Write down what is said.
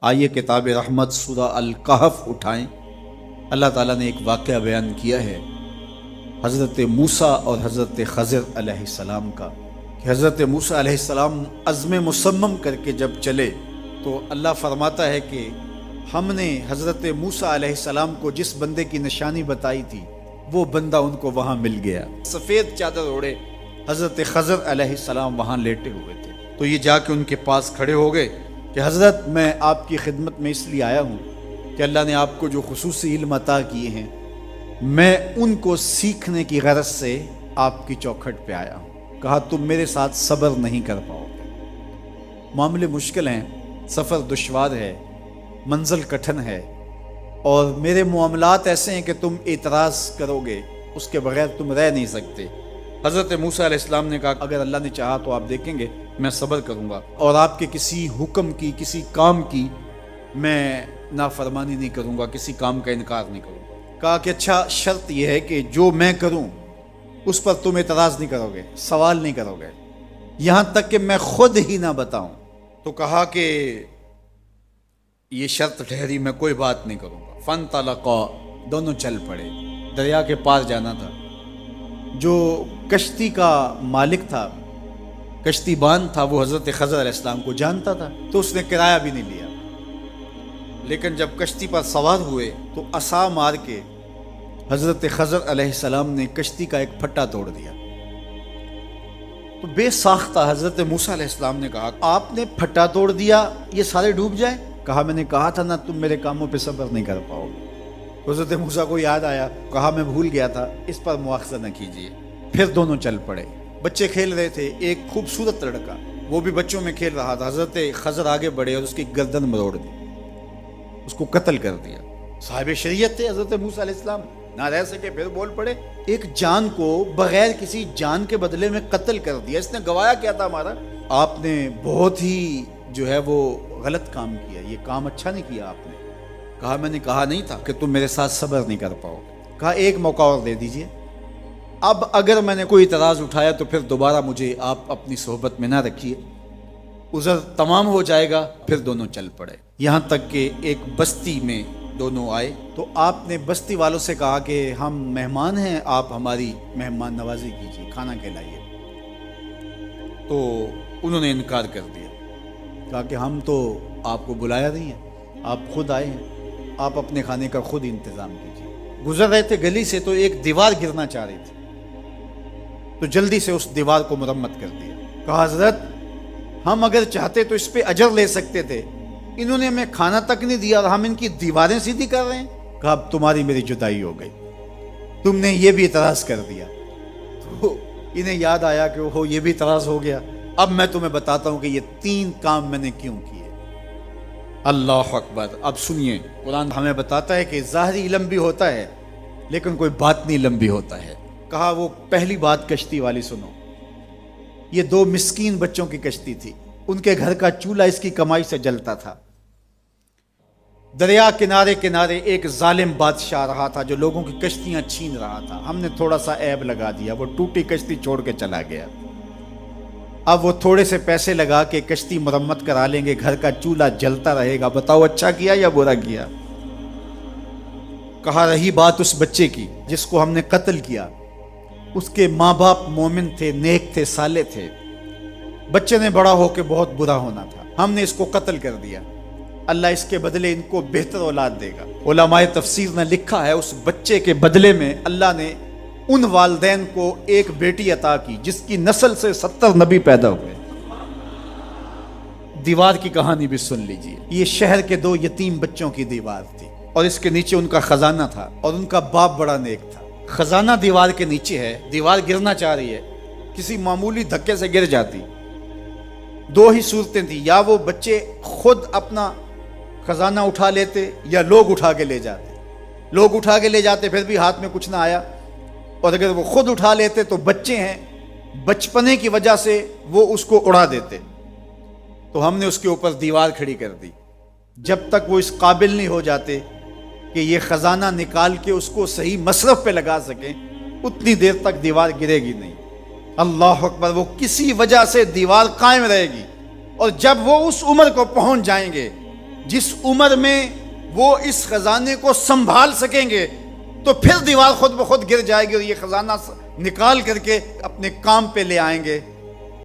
آئیے کتاب رحمت سورہ الکہف اٹھائیں۔ اللہ تعالیٰ نے ایک واقعہ بیان کیا ہے حضرت موسیٰ اور حضرت خضر علیہ السلام کا، کہ حضرت موسیٰ علیہ السلام عزم مصمم کر کے جب چلے تو اللہ فرماتا ہے کہ ہم نے حضرت موسیٰ علیہ السلام کو جس بندے کی نشانی بتائی تھی وہ بندہ ان کو وہاں مل گیا۔ سفید چادر اوڑے حضرت خضر علیہ السلام وہاں لیٹے ہوئے تھے، تو یہ جا کے ان کے پاس کھڑے ہو گئے کہ حضرت میں آپ کی خدمت میں اس لیے آیا ہوں کہ اللہ نے آپ کو جو خصوصی علم عطا کیے ہیں میں ان کو سیکھنے کی غرض سے آپ کی چوکھٹ پہ آیا ہوں۔ کہا تم میرے ساتھ صبر نہیں کر پاؤ گے، معاملے مشکل ہیں، سفر دشوار ہے، منزل کٹھن ہے، اور میرے معاملات ایسے ہیں کہ تم اعتراض کرو گے اس کے بغیر تم رہ نہیں سکتے۔ حضرت موسیٰ علیہ السلام نے کہا اگر اللہ نے چاہا تو آپ دیکھیں گے میں صبر کروں گا اور آپ کے کسی حکم کی کسی کام کی میں نافرمانی نہیں کروں گا، کسی کام کا انکار نہیں کروں گا۔ کہا کہ اچھا شرط یہ ہے کہ جو میں کروں اس پر تم اعتراض نہیں کرو گے، سوال نہیں کرو گے، یہاں تک کہ میں خود ہی نہ بتاؤں۔ تو کہا کہ یہ شرط ٹھہری، میں کوئی بات نہیں کروں گا۔ فانطلقا، دونوں چل پڑے، دریا کے پار جانا تھا۔ جو کشتی کا مالک تھا، کشتی بان تھا، وہ حضرت خضر علیہ السلام کو جانتا تھا تو اس نے کرایہ بھی نہیں لیا، لیکن جب کشتی پر سوار ہوئے تو عصا مار کے حضرت خضر علیہ السلام نے کشتی کا ایک پھٹا توڑ دیا۔ تو بے ساختہ حضرت موسیٰ علیہ السلام نے کہا آپ نے پھٹا توڑ دیا، یہ سارے ڈوب جائیں؟ کہا میں نے کہا تھا نا تم میرے کاموں پہ صبر نہیں کر پاؤ گے۔ حضرت موسیٰ کو یاد آیا، کہا میں بھول گیا تھا، اس پر مواخذہ نہ کیجیے۔ پھر دونوں چل پڑے، بچے کھیل رہے تھے، ایک خوبصورت لڑکا وہ بھی بچوں میں کھیل رہا تھا۔ حضرت خضر آگے بڑھے اور اس کی گردن مروڑ دی، اس کو قتل کر دیا۔ صاحب شریعت تھے حضرت موسیٰ علیہ السلام، نہ رہ سکے، پھر بول پڑے ایک جان کو بغیر کسی جان کے بدلے میں قتل کر دیا، اس نے گوایا کیا تھا ہمارا؟ آپ نے بہت ہی جو ہے وہ غلط کام کیا، یہ کام اچھا نہیں کیا آپ نے۔ کہا میں نے کہا نہیں تھا کہ تم میرے ساتھ صبر نہیں کر پاؤ۔ کہا ایک موقع اور دے دیجئے، اب اگر میں نے کوئی اعتراض اٹھایا تو پھر دوبارہ مجھے آپ اپنی صحبت میں نہ رکھیے، عذر تمام ہو جائے گا۔ پھر دونوں چل پڑے، یہاں تک کہ ایک بستی میں دونوں آئے تو آپ نے بستی والوں سے کہا کہ ہم مہمان ہیں، آپ ہماری مہمان نوازی کیجیے، کھانا کھلائیے۔ تو انہوں نے انکار کر دیا، کہا کہ ہم تو آپ کو بلایا نہیں ہے، آپ خود آئے ہیں، آپ اپنے کھانے کا خود انتظام کیجیے۔ گزر رہے تھے گلی سے تو ایک دیوار گرنا چاہ رہی تھی، تو جلدی سے اس دیوار کو مرمت کر دیا۔ کہا حضرت ہم اگر چاہتے تو اس پہ اجر لے سکتے تھے، انہوں نے ہمیں کھانا تک نہیں دیا اور ہم ان کی دیواریں سیدھی کر رہے ہیں۔ کہا اب تمہاری میری جدائی ہو گئی، تم نے یہ بھی اعتراض کر دیا۔ تو انہیں یاد آیا کہ وہ یہ بھی اعتراض ہو گیا، اب میں تمہیں بتاتا ہوں کہ یہ 3 کام میں نے کیوں کیے۔ اللہ اکبر۔ اب سنیے، قرآن ہمیں بتاتا ہے کہ ظاہری علم بھی ہوتا ہے لیکن کوئی باطنی علم بھی ہوتا ہے۔ کہا وہ پہلی بات کشتی والی سنو، یہ 2 مسکین بچوں کی کشتی تھی، ان کے گھر کا چولہا اس کی کمائی سے جلتا تھا۔ دریا کنارے کنارے ایک ظالم بادشاہ رہا تھا جو لوگوں کی کشتیاں چھین رہا تھا، ہم نے تھوڑا سا عیب لگا دیا، وہ ٹوٹی کشتی چھوڑ کے چلا گیا۔ اب وہ تھوڑے سے پیسے لگا کے کشتی مرمت کرا لیں گے، گھر کا چولہا جلتا رہے گا، بتاؤ اچھا کیا یا برا کیا؟ کہا رہی بات اس بچے کی جس کو ہم نے قتل کیا، اس کے ماں باپ مومن تھے، نیک تھے، صالح تھے، بچے نے بڑا ہو کے بہت برا ہونا تھا، ہم نے اس کو قتل کر دیا، اللہ اس کے بدلے ان کو بہتر اولاد دے گا۔ علماء تفسیر نے لکھا ہے اس بچے کے بدلے میں اللہ نے ان والدین کو ایک بیٹی عطا کی جس کی نسل سے 70 نبی پیدا ہوئے۔ دیوار کی کہانی بھی سن لیجئے، یہ شہر کے 2 یتیم بچوں کی دیوار تھی اور اس کے نیچے ان کا خزانہ تھا اور ان کا باپ بڑا نیک تھا۔ خزانہ دیوار کے نیچے ہے، دیوار گرنا چاہ رہی ہے، کسی معمولی دھکے سے گر جاتی۔ 2 ہی صورتیں تھیں، یا وہ بچے خود اپنا خزانہ اٹھا لیتے یا لوگ اٹھا کے لے جاتے۔ لوگ اٹھا کے لے جاتے پھر بھی ہاتھ میں کچھ نہ آیا، اور اگر وہ خود اٹھا لیتے تو بچے ہیں، بچپنے کی وجہ سے وہ اس کو اڑا دیتے۔ تو ہم نے اس کے اوپر دیوار کھڑی کر دی، جب تک وہ اس قابل نہیں ہو جاتے کہ یہ خزانہ نکال کے اس کو صحیح مصرف پہ لگا سکیں، اتنی دیر تک دیوار گرے گی نہیں۔ اللہ اکبر۔ وہ کسی وجہ سے دیوار قائم رہے گی، اور جب وہ اس عمر کو پہنچ جائیں گے جس عمر میں وہ اس خزانے کو سنبھال سکیں گے تو پھر دیوار خود بخود گر جائے گی اور یہ خزانہ نکال کر کے اپنے کام پہ لے آئیں گے.